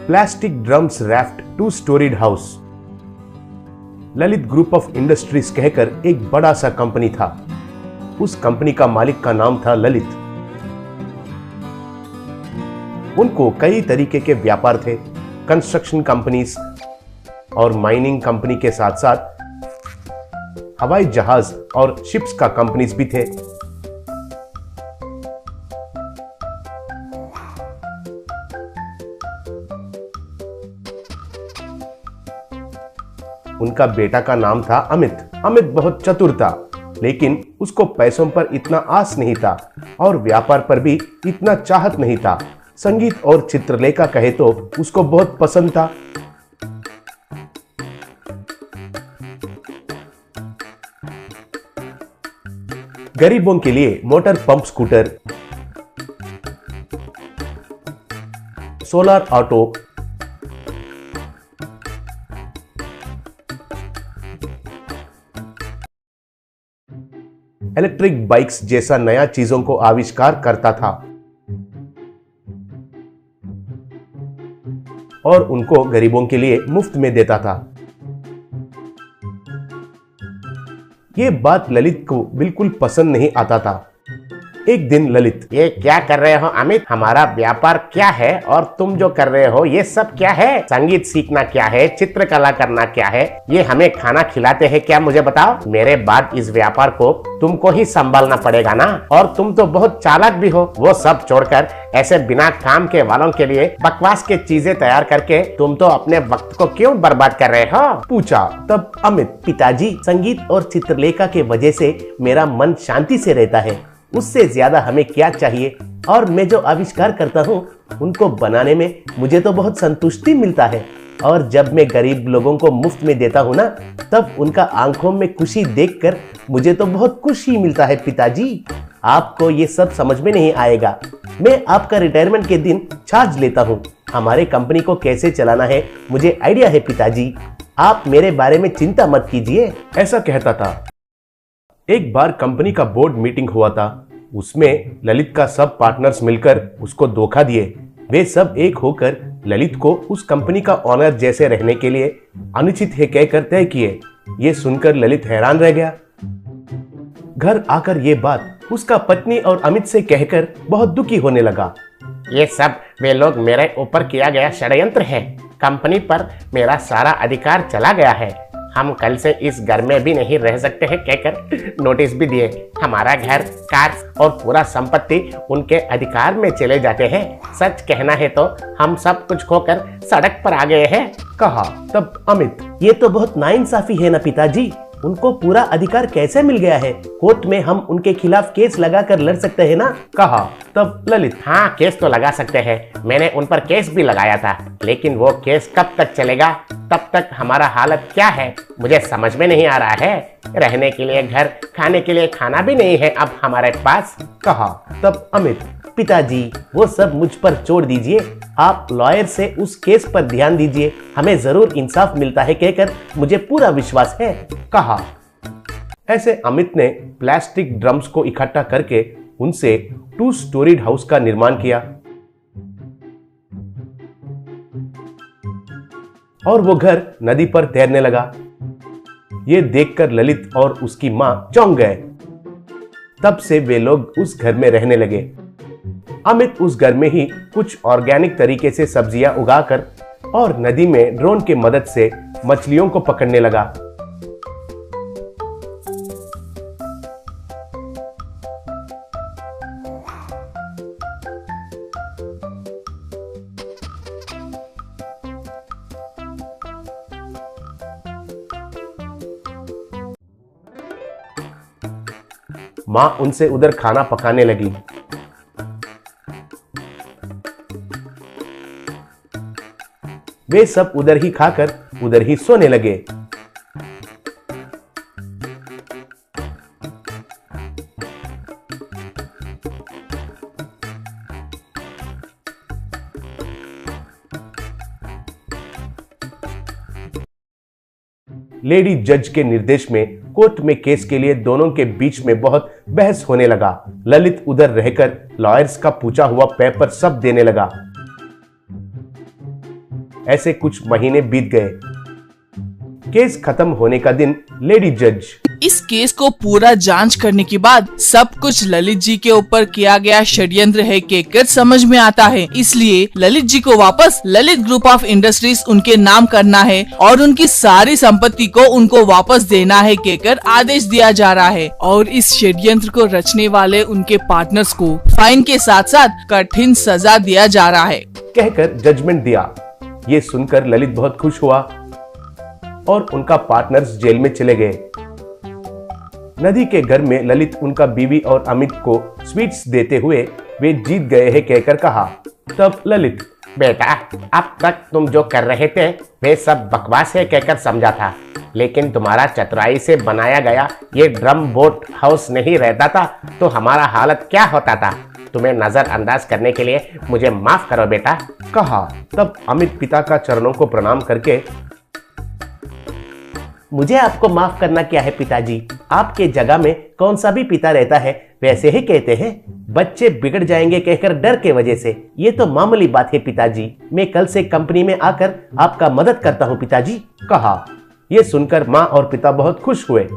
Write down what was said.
Plastic drums raft 2 storeyed house. Lalit group of industries कहकर एक बड़ा सा कंपनी था। उस कंपनी का मालिक का नाम था ललित। उनको कई तरीके के व्यापार थे, कंस्ट्रक्शन कंपनीज और माइनिंग कंपनी के साथ साथ हवाई जहाज और शिप्स का कंपनीज भी थे। उनका बेटा का नाम था अमित। अमित बहुत चतुर था, लेकिन उसको पैसों पर इतना आस नहीं था और व्यापार पर भी इतना चाहत नहीं था। संगीत और चित्रलेखा कहे तो उसको बहुत पसंद था। गरीबों के लिए motor pump scooter, solar auto, electric bikes जैसा नया चीजों को आविष्कार करता था और उनको गरीबों के लिए मुफ्त में देता था। ये बात ललित को बिल्कुल पसंद नहीं आता था। एक दिन ललित, ये क्या कर रहे हो अमित? हमारा व्यापार क्या है और तुम जो कर रहे हो ये सब क्या है? संगीत सीखना क्या है? चित्रकला करना क्या है? ये हमें खाना खिलाते हैं क्या? मुझे बताओ। मेरे बाद इस व्यापार को तुमको ही संभालना पड़ेगा ना। और तुम तो बहुत चालाक भी हो। वो सब छोड़कर ऐसे बिना काम के वालों के लिए बकवास के चीजें तैयार करके तुम तो अपने वक्त को क्यों बर्बाद कर रहे हो? पूछा तब अमित, पिताजी, संगीत और चित्रलेखा के वजह से मेरा मन शांति से रहता है। उससे ज्यादा हमें क्या चाहिए? और मैं जो आविष्कार करता हूँ उनको बनाने में मुझे तो बहुत संतुष्टि मिलता है। और जब मैं गरीब लोगों को मुफ्त में देता हूँ ना, तब उनका आंखों में खुशी देखकर मुझे तो बहुत खुशी मिलता है। पिताजी, आपको ये सब समझ में नहीं आएगा। मैं आपका रिटायरमेंट के दिन चार्ज लेता हूँ। हमारे कंपनी को कैसे चलाना है मुझे आइडिया है पिताजी। आप मेरे बारे में चिंता मत कीजिए। ऐसा कहता था। एक बार कंपनी का बोर्ड मीटिंग हुआ था। उसमें ललित का सब पार्टनर्स मिलकर उसको धोखा दिए। वे सब एक होकर ललित को उस कंपनी का ऑनर जैसे रहने के लिए अनुचित है कहकर तय किए। ये सुनकर ललित हैरान रह गया। घर आकर ये बात उसका पत्नी और अमित से कहकर बहुत दुखी होने लगा। ये सब वे लोग मेरे ऊपर किया गया षड्यंत्र है। कंपनी पर मेरा सारा अधिकार चला गया है। हम कल से इस घर में भी नहीं रह सकते हैं कहकर नोटिस भी दिए। हमारा घर, कार और पूरा संपत्ति उनके अधिकार में चले जाते हैं। सच कहना है तो हम सब कुछ खोकर सड़क पर आ गए हैं, कहा तब अमित। ये तो बहुत नाइंसाफी है ना पिताजी। उनको पूरा अधिकार कैसे मिल गया है? कोर्ट में हम उनके खिलाफ केस लगा कर लड़ सकते हैं ना, कहा तब ललित। हाँ, केस तो लगा सकते हैं। मैंने उन पर केस भी लगाया था, लेकिन वो केस कब तक चलेगा? तब तक हमारा हालत क्या है मुझे समझ में नहीं आ रहा है। रहने के लिए घर, खाने के लिए खाना भी नहीं है अब हमारे पास, कहा तब अमित। पिताजी, वो सब मुझ पर छोड़ दीजिए। आप लॉयर से उस केस पर ध्यान दीजिए। हमें जरूर इंसाफ मिलता है कहकर मुझे पूरा विश्वास है, कहा। ऐसे अमित ने प्लास्टिक ड्रम्स को इकट्ठा करके उनसे 2 स्टोरीड हाउस का निर्माण किया और वो घर नदी पर तैरने लगा। ये देखकर ललित और उसकी मां चौंक गए। तब से वे लोग उस घर में रहने लगे। अमित उस घर में ही कुछ ऑर्गेनिक तरीके से सब्जियां उगाकर और नदी में ड्रोन की मदद से मछलियों को पकड़ने लगा। मां उनसे उधर खाना पकाने लगी। वे सब उधर ही खाकर उधर ही सोने लगे। लेडी जज के निर्देश में कोर्ट में केस के लिए दोनों के बीच में बहुत बहस होने लगा। ललित उधर रहकर लॉयर्स का पूछा हुआ पेपर सब देने लगा। ऐसे कुछ महीने बीत गए। केस खत्म होने का दिन लेडी जज इस केस को पूरा जांच करने के बाद सब कुछ ललित जी के ऊपर किया गया षड्यंत्र है कहकर समझ में आता है। इसलिए ललित जी को वापस ललित ग्रुप ऑफ इंडस्ट्रीज उनके नाम करना है और उनकी सारी संपत्ति को उनको वापस देना है कहकर आदेश दिया जा रहा है। और इस षड्यंत्र को रचने वाले उनके पार्टनर्स को फाइन के साथ साथ कठिन सजा दिया जा रहा है कहकर जजमेंट दिया। ये सुनकर ललित बहुत खुश हुआ और उनका पार्टनर्स जेल में चले गए। नदी के घर में ललित उनका बीवी और अमित को स्वीट्स देते हुए वे जीत गए हैं कहकर कहा। तब ललित, बेटा, अब तक तुम जो कर रहे थे वे सब बकवास है कहकर समझा था, लेकिन तुम्हारा चतुराई से बनाया गया ये ड्रम बोट हाउस नहीं रहता था तो हमारा हालत क्या होता था। तुम्हें नजरअंदाज करने के लिए मुझे माफ करो बेटा, कहा। तब अमित पिता का चरणों को प्रणाम करके, मुझे आपको माफ करना क्या है पिताजी, आपके जगह में कौन सा भी पिता रहता है वैसे ही कहते हैं, बच्चे बिगड़ जाएंगे कहकर डर के वजह से, ये तो मामूली बात है पिताजी। मैं कल से कंपनी में आकर आपका मदद करता हूँ पिताजी, कहा। यह सुनकर माँ और पिता बहुत खुश हुए।